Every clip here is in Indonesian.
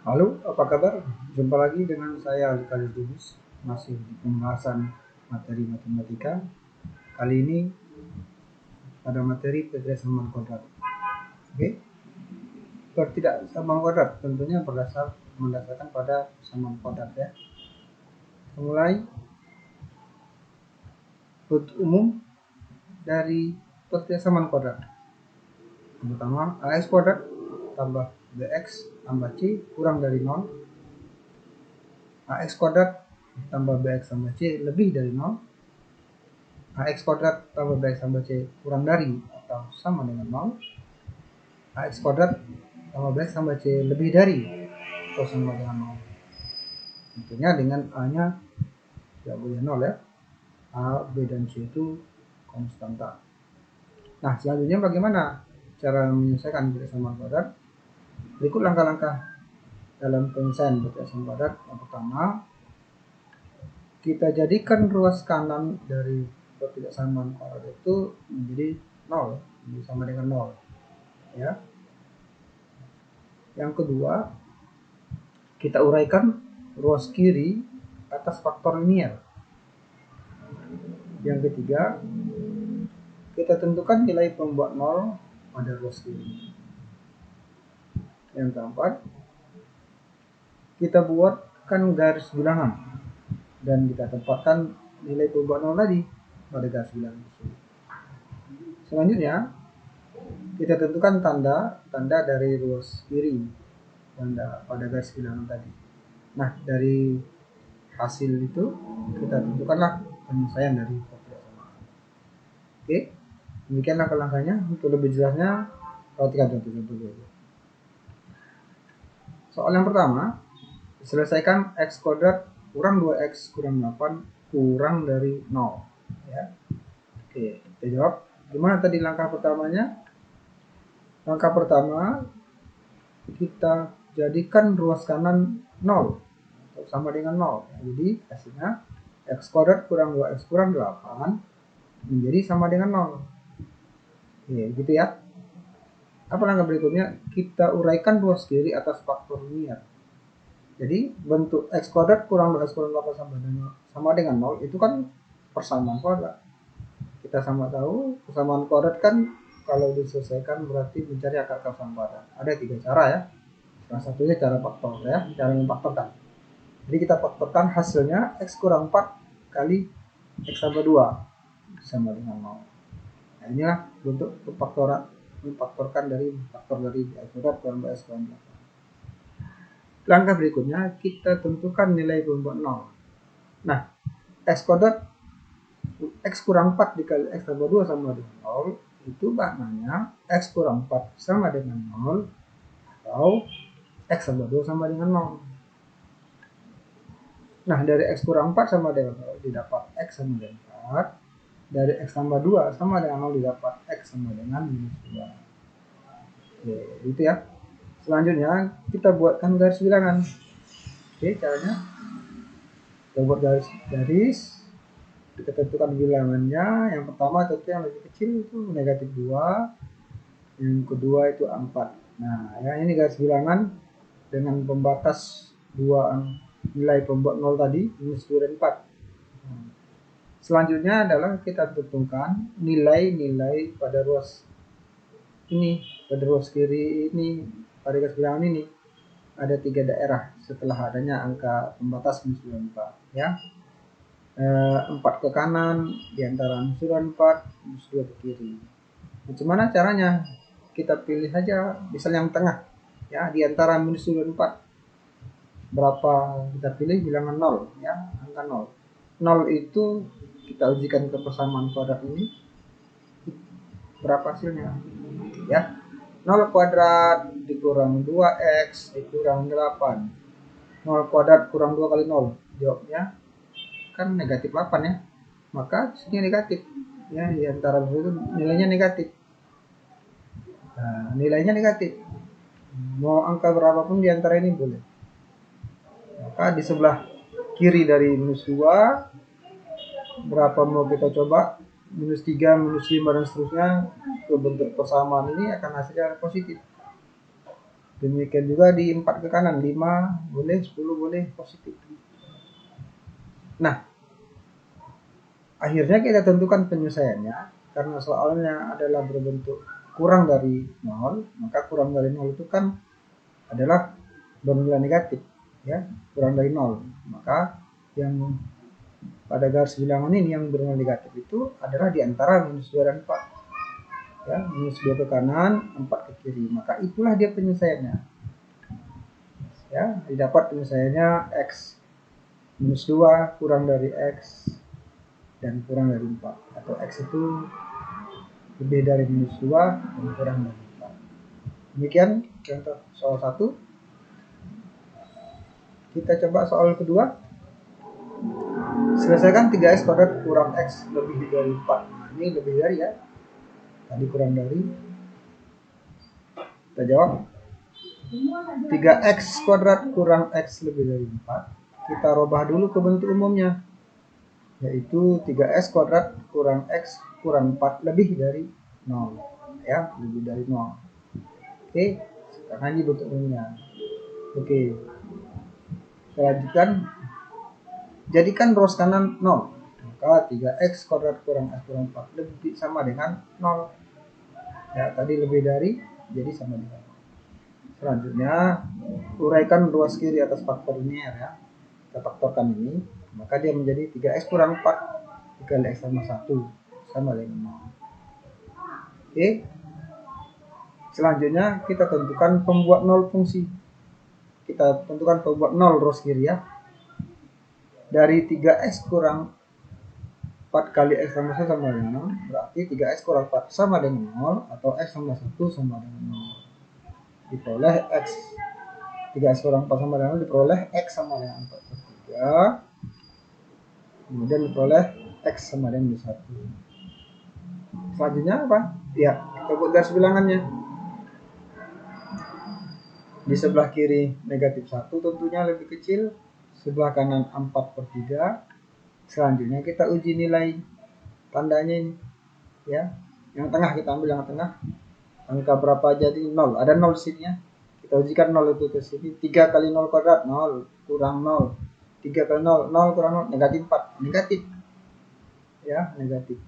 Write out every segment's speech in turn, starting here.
Halo, apa kabar? Jumpa lagi dengan saya Alikalis Lubis, masih di pembahasan materi matematika. Kali ini pada materi persamaan kuadrat. Oke, persamaan kuadrat tentunya berdasarkan pada persamaan kuadrat ya. Mulai bentuk umum dari persamaan kuadrat. Yang pertama, ax kuadrat tambah bx tambah c kurang dari 0. Ax kuadrat tambah bx tambah c lebih dari 0. Ax kuadrat tambah bx tambah c kurang dari atau sama dengan 0. Ax kuadrat tambah bx tambah c lebih dari atau sama dengan 0. Tentunya dengan a nya tidak boleh 0 ya. A, b dan c itu konstanta. Nah, selanjutnya bagaimana cara menyelesaikan persamaan kuadrat? Berikut langkah-langkah dalam penyelesaian persamaan kuadrat. Yang pertama, kita jadikan ruas kanan dari persamaan kuadrat itu menjadi 0, menjadi sama dengan 0 ya. Yang kedua, kita uraikan ruas kiri atas faktor linear. Yang ketiga, kita tentukan nilai pembuat 0 pada ruas kiri. Yang keempat, kita buatkan garis bilangan dan kita tempatkan nilai pembuat 0 tadi pada garis bilangan tersebut. Selanjutnya, kita tentukan tanda dari ruas kiri pada garis bilangan tadi. Nah, dari hasil itu kita tentukanlah penyelesaian dari persamaan. Oke, demikian langkah-langkahnya. Untuk lebih jelasnya, perhatikan contoh-contoh dulu. Soal yang pertama, selesaikan x kuadrat kurang 2x kurang 8 kurang dari 0 ya. Oke, kita jawab. Gimana tadi langkah pertamanya? Langkah pertama, kita jadikan ruas kanan 0 atau sama dengan 0. Jadi hasilnya x kuadrat kurang 2x kurang 8 menjadi sama dengan 0. Oke, gitu ya. Apa langkah berikutnya? Kita uraikan ruas kiri atas faktor linear. Jadi bentuk x kuadrat kurang 2x kurang 8 sama dengan 0 itu kan persamaan kuadrat. Kita sama tahu persamaan kuadrat kan kalau diselesaikan berarti mencari akar persamaan kuadrat. Ada 3 cara ya. Salah satunya cara faktor ya, cara memfaktorkan. Jadi kita faktorkan hasilnya x kurang 4 kali x tambah 2 sama dengan 0. Nah, inilah bentuk memfaktorkan dari faktor dari x kuadrat kurang 2x kurang 8. Langkah berikutnya kita tentukan nilai pembuat 0. Nah, x kuadrat x kurang 4 dikali x tambah 2 sama dengan 0 itu maknanya x kurang 4 sama dengan 0 atau x tambah 2 sama dengan 0. Nah, dari x kurang 4 sama dengan 0 didapat x sama dengan 4. Dari x tambah 2 sama dengan 0 didapat x sama dengan minus 2. Oke, gitu ya. Selanjutnya kita buatkan garis bilangan. Oke, caranya kita buat garis, kita tentukan bilangannya. Yang pertama tentu yang lebih kecil itu negatif 2, yang kedua itu 4. Nah ya, ini garis bilangan dengan pembatas 2 nilai pembuat 0 tadi minus 2 dan 4. Selanjutnya adalah kita tentukan nilai-nilai pada ruas ini, pada ruas kiri ini, pada garis bilangan ini ada 3 daerah setelah adanya angka pembatas minus 2 dan 4 ya. 4 ke kanan di antara minus 2 dan 4, minus 2 ke kiri. Bagaimana caranya? Kita pilih saja misal yang tengah ya, di antara minus 2 dan 4 berapa kita pilih bilangan 0 ya, angka 0. 0 itu kita ujikan ke persamaan kuadrat ini berapa hasilnya ya. 0 kuadrat dikurang 2x dikurang 8. 0 kuadrat kurang 2 kali 0, jawabnya kan negatif 8 ya, maka hasilnya negatif ya, di antara itu nilainya negatif. Nah, nilainya negatif, mau angka berapapun di antara ini boleh. Maka di sebelah kiri dari minus 2 berapa mau kita coba, minus 3, minus 5 dan seterusnya, ke bentuk persamaan ini akan hasilnya positif. Demikian juga di 4 ke kanan, 5 boleh, 10 boleh, positif. Nah, akhirnya kita tentukan penyelesaiannya. Karena soalnya adalah berbentuk kurang dari 0, maka kurang dari 0 itu kan adalah bernilai negatif, ya, kurang dari 0. Maka yang pada garis bilangan ini yang bernilai negatif itu adalah di antara minus 2 dan 4. Ya, minus 2 ke kanan, 4 ke kiri. Maka itulah dia penyelesaiannya. Ya, didapat penyelesaiannya x minus 2 kurang dari x dan kurang dari 4. Atau x itu lebih dari minus 2 dan kurang dari 4. Demikian contoh soal 1. Kita coba soal kedua. Selesaikan 3x kuadrat kurang x lebih dari 4. Nah, ini lebih dari, ya. Tadi kurang dari. Kita jawab 3x kuadrat kurang x lebih dari 4. Kita rubah dulu ke bentuk umumnya, yaitu 3x kuadrat kurang x kurang 4 lebih dari 0, ya, lebih dari 0. Oke, sekarang ini bentuk umumnya. Oke, selanjutnya jadikan ruas kanan 0, maka 3x kuadrat kurang x kurang 4 lebih sama dengan 0, ya, tadi lebih dari, jadi sama dengan 0. Selanjutnya uraikan ruas kiri atas faktor linear, ya, kita faktorkan ini, maka dia menjadi 3x kurang 4 dikali x tambah 1 sama dengan 0. Oke, selanjutnya kita tentukan pembuat 0 fungsi. Kita tentukan pembuat 0 ruas kiri, ya. Dari 3x kurang 4 kali x tambah 1 sama dengan 0, berarti 3x kurang 4 sama dengan 0, atau x tambah 1 sama dengan 0. Diperoleh x 3x kurang 4 sama dengan 0, diperoleh x sama dengan 4 per 3. Kemudian diperoleh x sama dengan 1. Selanjutnya apa? Ya, kita buat garis bilangannya. Di sebelah kiri negatif 1 tentunya lebih kecil, sebelah kanan 4 per 3. Selanjutnya kita uji nilai tandanya ini, ya. Yang tengah kita ambil yang tengah. Angka berapa jadi 0? Ada 0 di sini, ya. Kita ujikan 0 itu ke sini. 3 kali 0 kuadrat 0 kurang 0. 3 kali 0, 0 kurang 0, negatif 4. Negatif, ya, negatif.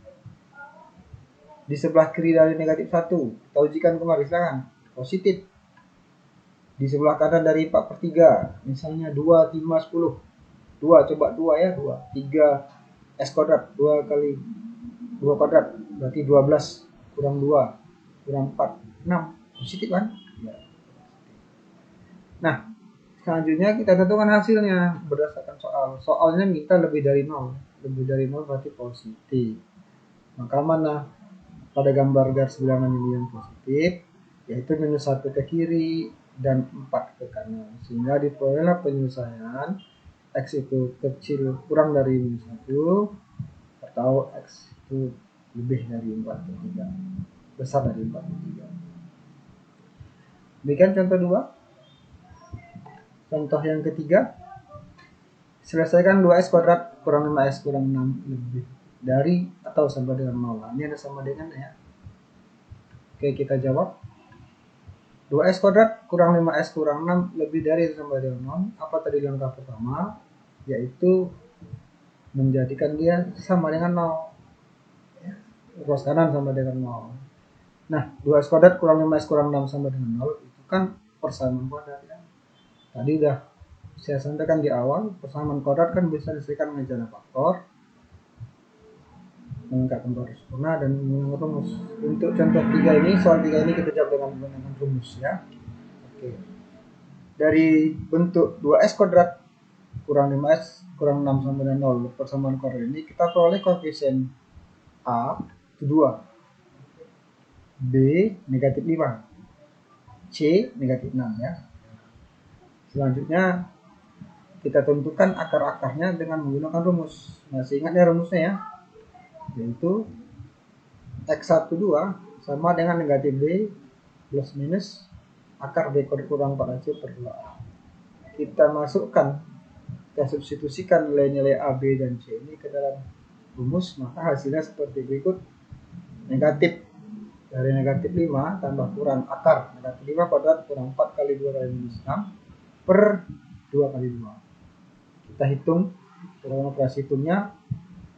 Di sebelah kiri dari negatif 1, kita ujikan kembali, silakan. Positif. Di sebelah kanan dari 4 per 3, misalnya 2, 5, 10. 2, coba 2, ya, 2. 3 x kuadrat, 2 kali 2 kuadrat, berarti 12 kurang 2, kurang 4, 6. Positif, kan? Ya. Nah, selanjutnya kita tentukan hasilnya berdasarkan soal. Soalnya minta lebih dari 0. Lebih dari 0 berarti positif. Maka mana pada gambar garis bilangan ini yang positif, yaitu minus 1 ke kiri dan 4 ke kanan. Sehingga diperolehlah penyelesaian x itu kecil kurang dari minus 1, atau x itu lebih dari 4 per 3, besar dari 4 per 3. Demikian contoh 2. Contoh yang ketiga, selesaikan 2x kuadrat kurang 5x kurang 6 lebih dari atau sama dengan 0. Ini ada sama dengan, ya. Oke, kita jawab 2x kuadrat kurang 5x kurang 6 lebih dari atau sama dengan 0. Apa tadi langkah pertama? Yaitu menjadikan dia sama dengan 0, ya. Ruas kanan sama dengan 0. Nah, 2x kuadrat kurang 5x kurang 6 sama dengan 0 itu kan persamaan kuadrat, ya. Tadi udah saya sampaikan di awal, persamaan kuadrat kan bisa diselesaikan dengan cara faktor, menggunakan garis sempurna, dan menggunakan rumus. Untuk contoh 3 ini, soal 3 ini kita jawab dengan menggunakan rumus, ya. Oke. Dari bentuk 2x kuadrat kurang 5x kurang 6 sama dengan 0 persamaan kuadrat ini, kita peroleh koefisien A itu 2, B negatif 5, C negatif 6, ya. Selanjutnya kita tentukan akar-akarnya dengan menggunakan rumus. Masih ingat, ya, rumusnya, ya, yaitu x12 sama dengan negatif B plus minus akar B kurang 4AC per 2A. Kita masukkan, kita substitusikan nilai-nilai A, B, dan C ini ke dalam rumus, maka hasilnya seperti berikut. Negatif Dari negatif 5 tambah kurang akar negatif 5 kuadrat kurang 4 kali 2 kali minus 6 per 2 kali 2. Kita hitung kurang operasi hitungnya.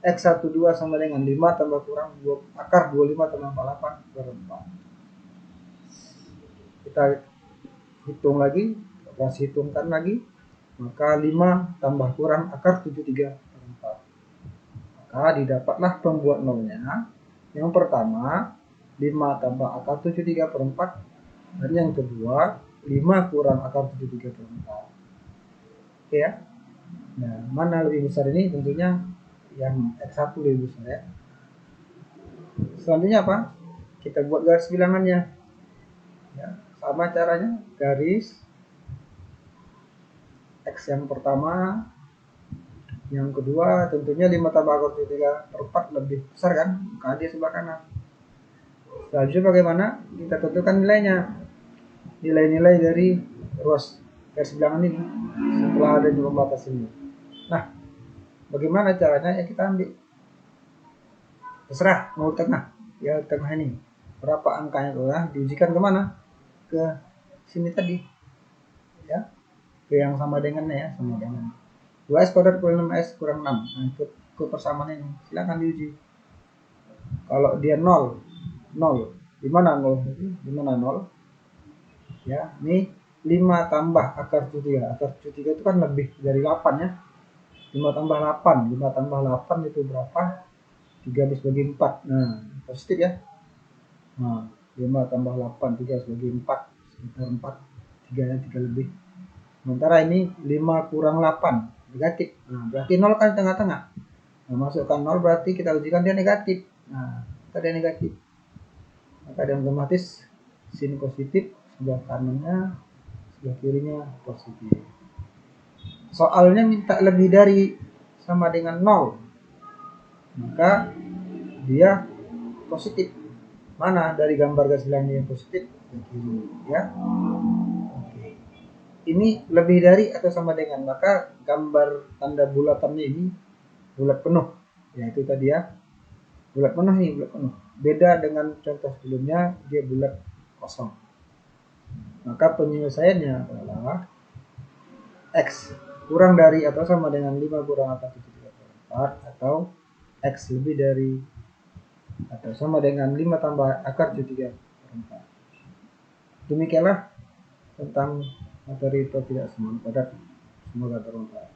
X12 sama dengan 5 tambah kurang 2, akar 25 tambah 48 per 4. Kita hitung lagi, operasi hitungkan lagi, maka 5 tambah kurang akar 73 per 4. Maka didapatlah pembuat nolnya. Yang pertama 5 tambah akar 73 per 4, dan yang kedua 5 kurang akar 73 per 4. Oke ya. Nah, mana lebih besar ini? Tentunya yang X1 lebih besar ya. Selanjutnya apa? Kita buat garis bilangannya ya, sama caranya. Garis X yang pertama, yang kedua tentunya 5 tambah akar 73 per 4 lebih besar kan, maka dia sebelah kanan. Selanjutnya bagaimana? Kita tentukan nilainya, nilai-nilai dari ruas garis bilangan ini setelah ada di pembatas ini. Nah, bagaimana caranya? Ya kita ambil, terserah mau tengah ya, tengah ini berapa angkanya tuh ya, diujikan kemana? Ke sini tadi ya, ke yang sama dengannya ya, sama dengan 2s kuadrat kurang 6s kurang 6. Nah, ke persamaan ini silakan diuji. Kalau dia 0 di mana 0? Di mana 0? Ya, ini 5 tambah akar 73. Akar 73 itu kan lebih dari 8 ya. 5 tambah 8, 5 tambah 8 itu berapa? 3 dibagi 4. Nah, positif ya. Nah, 5 tambah 8, 3 dibagi 4, sekitar 4, 3 ya, 3 lebih. Sementara ini 5 kurang 8, negatif. Nah, berarti 0 kan tengah-tengah. Nah, masukkan 0 berarti kita ujikan dia negatif. Nah, kita dia negatif. Maka dia otomatis sin positif, sebelah kanannya, sebelah kirinya positif. Soalnya minta lebih dari sama dengan 0, maka dia positif. Mana dari gambar garis bilangan yang positif? Kiri ya. Oke. Ini lebih dari atau sama dengan, maka gambar tanda bulatannya ini bulat penuh. Ya itu tadi ya. Bulat penuh nih, bulat penuh. Beda dengan contoh sebelumnya, dia bulat kosong. Maka penyelesaiannya adalah X kurang dari atau sama dengan 5 kurang akar 73 per 4, atau X lebih dari atau sama dengan 5 tambah akar 73 per 4. Demikianlah tentang materi itu tidak semua padat. Semoga bermanfaat.